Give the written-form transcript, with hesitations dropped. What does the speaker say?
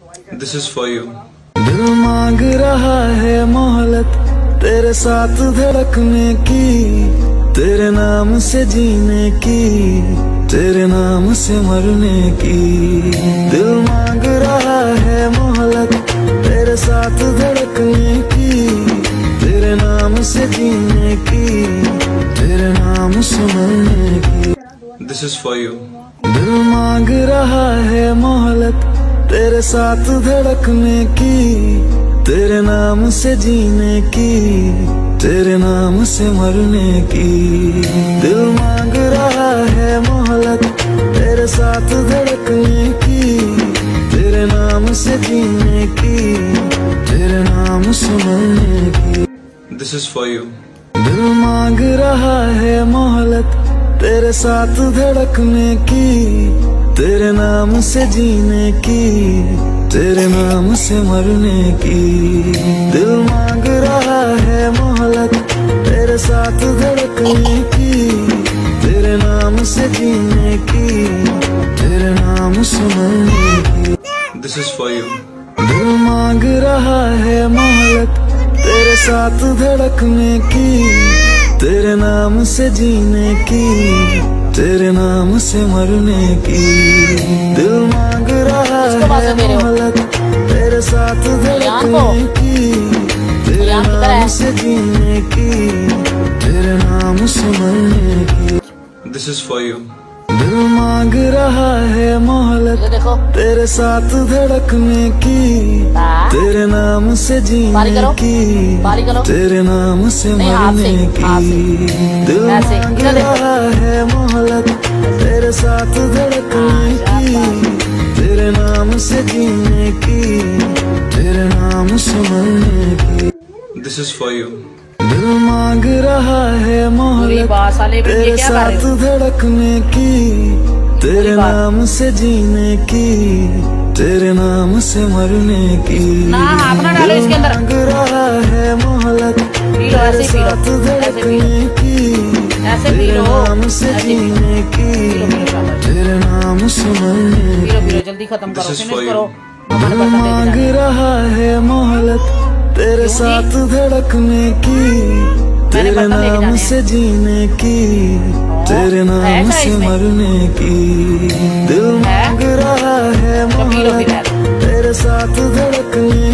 This is for you. दिल मांग रहा है मोहलत तेरे साथ धड़कने की, तेरे नाम से जीने की, तेरे नाम से मरने की। दिल मांग रहा है मोहलत तेरे साथ धड़कने की, तेरे नाम से जीने की, तेरे नाम से मरने की। This is for you. दिल मांग रहा है मोहलत तेरे साथ धड़कने की, तेरे नाम से जीने की, तेरे नाम से मरने की। दिल मांग रहा है मोहलत तेरे साथ धड़कने की, तेरे नाम से जीने की, तेरे नाम से मरने की। This is for you. दिल मांग रहा है मोहलत तेरे साथ धड़कने की, तेरे नाम से जीने की, तेरे नाम से मरने की। दिल मांग रहा है मोहलत तेरे साथ धड़कने की, तेरे नाम से जीने की, तेरे नाम से मरने की। This is for you. दिल मांग रहा है मोहलत तेरे साथ धड़कने की, तेरे नाम से जीने की, तेरे नाम से मरने की। दिल मांग रहा है मोहलत तेरे साथ धड़कने की, तेरे नाम से जीने की, तेरे नाम से मरने की। This is for you. दिल मांग रहा है मोहलत तेरे साथ धड़कने की, तेरे नाम से जीने की, तेरे नाम से मरने की। दिल मांग रहा है मोहलत तेरे साथ धड़कने की, तेरे नाम से जीने की, तेरे नाम से मरने की। This is for you. दिल मांग रहा है मोहलत तेरे साथ धड़कने की, तेरे नाम से जीने की, तेरे नाम से मरने की। दिल मांग रहा है मोहलत तेरे साथ धड़कने की, तेरे नाम से जीने की, तेरे नाम से मरने की। This is for you. दिल मांग रहा है मोहलत तेरे साथ धड़कने की, तेरे नाम से जीने की, तेरे नाम से मरने की। दिल मांग रहा है मोहलत तेरे साथ धड़कने